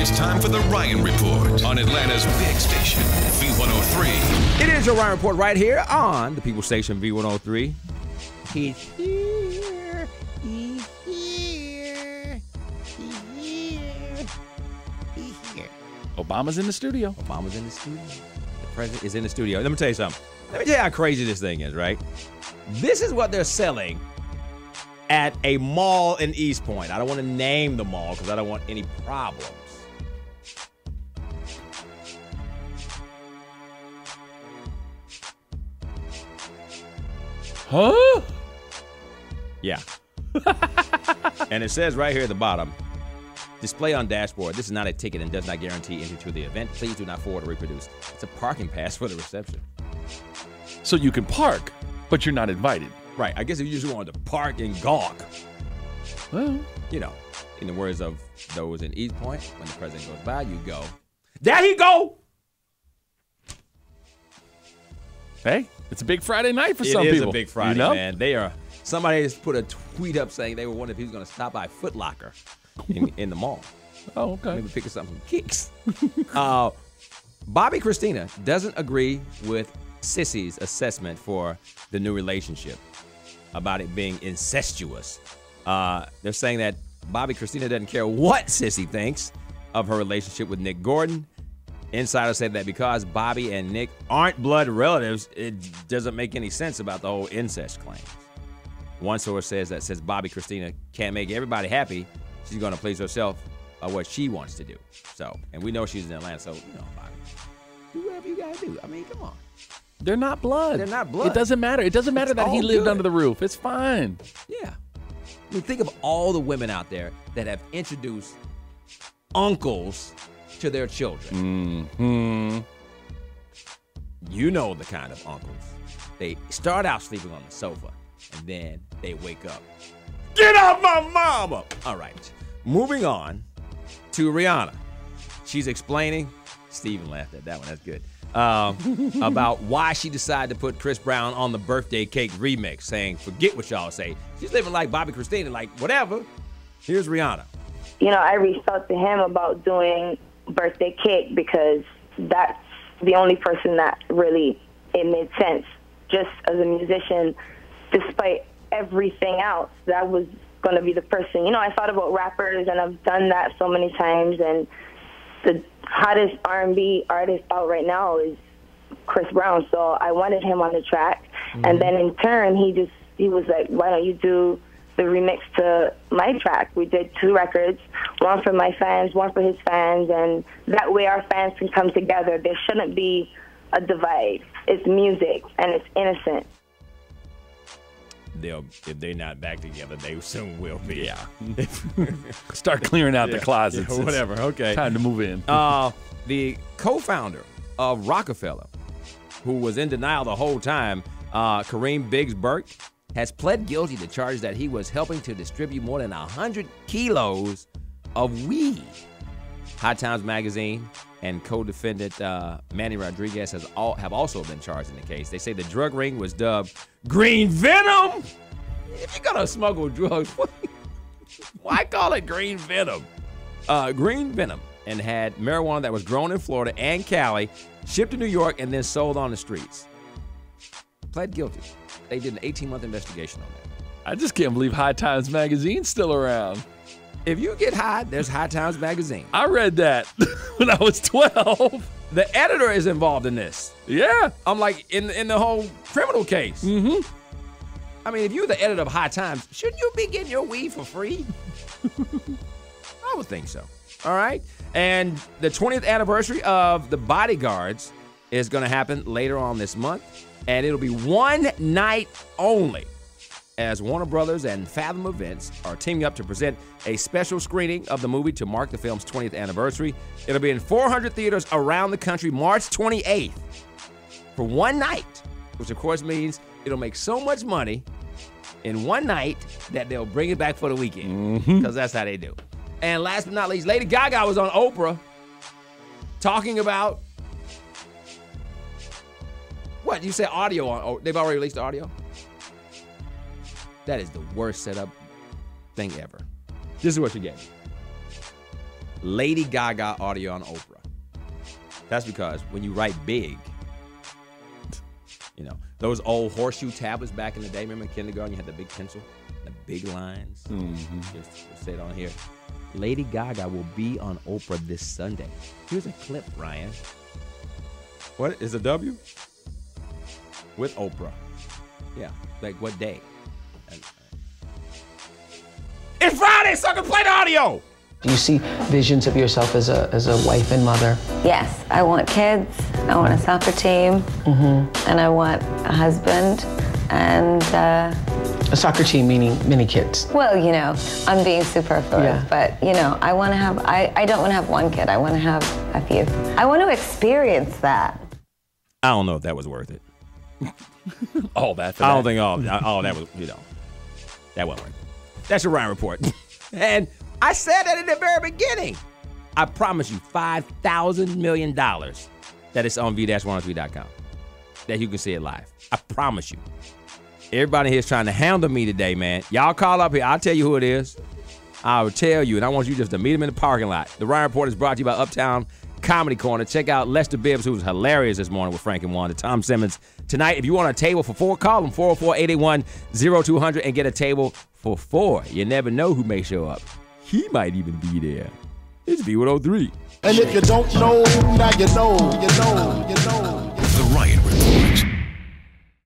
It's time for the Ryan Report on Atlanta's big station, V103. It is your Ryan Report right here on the People Station V103. He's here. He's here. He's here. He's here. Obama's in the studio. Obama's in the studio. The president is in the studio. Let me tell you something. Let me tell you how crazy this thing is, right? This is what they're selling at a mall in East Point. I don't want to name the mall because I don't want any problems. Huh? Yeah. And it says right here at the bottom, display on dashboard. This is not a ticket and does not guarantee entry to the event. Please do not forward or reproduce. It's a parking pass for the reception. So you can park, but you're not invited. Right. I guess if you just wanted to park and gawk. Well, you know, in the words of those in East Point, when the president goes by, you go, there he go! hey, it's a big Friday night for some people. It is a big Friday, you know? man. Somebody has put a tweet up saying they were wondering if he was going to stop by Foot Locker in the mall. Oh, okay. Maybe pick up something from Kicks. Bobbi Kristina doesn't agree with Cissy's assessment for the new relationship about it being incestuous. They're saying that Bobbi Kristina doesn't care what Cissy thinks of her relationship with Nick Gordan. Insiders said that because Bobbi and Nick aren't blood relatives, it doesn't make any sense about the whole incest claims. One source says that since Bobbi Kristina can't make everybody happy, she's going to please herself what she wants to do. So, and we know she's in Atlanta, so, you know, Bobbi, do whatever you got to do. I mean, come on. They're not blood. They're not blood. It doesn't matter. It doesn't matter that he lived under the roof. It's fine. Yeah. I mean, think of all the women out there that have introduced uncles to their children. Mm-hmm. You know the kind of uncles. They start out sleeping on the sofa, and then they wake up. Get off my mama! All right. Moving on to Rihanna. She's explaining. Steven laughed at that one. That's good. About why she decided to put Chris Brown on the Birthday Cake remix, saying, forget what y'all say. She's living like Bobbi Kristina, like, whatever. Here's Rihanna. You know, I reached out to him about doing Birthday Cake because that's the only person that really, it made sense. Just as a musician, despite everything else, that was going to be the person. You know, I thought about rappers, and I've done that so many times, and the hottest R&B artist out right now is Chris Brown, so I wanted him on the track. Mm-hmm. And then in turn, he was like, why don't you do the remix to my track? We did 2 records, one for my fans, one for his fans, and that way our fans can come together. There shouldn't be a divide. It's music, and it's innocent. If they're not back together, they soon will be. Yeah. Start clearing out the closets. Yeah, whatever. Okay. Time to move in. The co-founder of Rockefeller, who was in denial the whole time, Kareem Burke, has pled guilty to charge that he was helping to distribute more than 100 kilos of weed. High Times Magazine and co-defendant Manny Rodriguez have also been charged in the case. They say the drug ring was dubbed Green Venom. If you're gonna smuggle drugs, why call it Green Venom? Green Venom, and had marijuana that was grown in Florida and Cali, shipped to New York, and then sold on the streets. Pled guilty. They did an 18-month investigation on that. I just can't believe High Times Magazine's still around. If you get high, there's High Times Magazine. I read that when I was 12. The editor is involved in this. Yeah. I'm like, in the whole criminal case. Mm-hmm. I mean, if you're the editor of High Times, shouldn't you be getting your weed for free? I would think so. All right? And the 20th anniversary of the Bodyguards is going to happen later on this month. And it'll be one night only, as Warner Brothers and Fathom Events are teaming up to present a special screening of the movie to mark the film's 20th anniversary. It'll be in 400 theaters around the country March 28th for one night, which of course means it'll make so much money in one night that they'll bring it back for the weekend, because that's how they do. And last but not least, Lady Gaga was on Oprah talking about, what, you said audio on, oh, they've already released the audio? That is the worst setup thing ever. This is what you get. Lady Gaga audio on Oprah. That's because when you write big, you know, those old horseshoe tablets back in the day, remember in kindergarten, you had the big pencil, the big lines. Just say it on here. Lady Gaga will be on Oprah this Sunday. Here's a clip, Ryan. What is a W? With Oprah. Yeah, like what day? It's Friday, so I can play the audio. Do you see visions of yourself as a wife and mother? Yes, I want kids, I want a soccer team, and I want a husband, and a soccer team meaning many kids. Well, you know, I'm being superfluous, but you know, I want to have, I don't want to have one kid, I want to have a few. I want to experience that. I don't know if that was worth it. All that for I that. don't think all that was, you know, that wasn't worth it. That's your Ryan Report. And I said that in the very beginning. I promise you $5,000 million that it's on v-103.com, that you can see it live. I promise you. Everybody here is trying to handle me today, man. Y'all call up here. I'll tell you who it is. I will tell you, and I want you just to meet him in the parking lot. The Ryan Report is brought to you by Uptown Comedy Corner. Check out Lester Bibbs, who was hilarious this morning with Frank and Wanda. Tom Simmons tonight. If you want a table for 4, call them 404-881-0200 and get a table for 4. You never know who may show up. He might even be there. It's V103. And if you don't know, now you know, you know, you know. The Ryan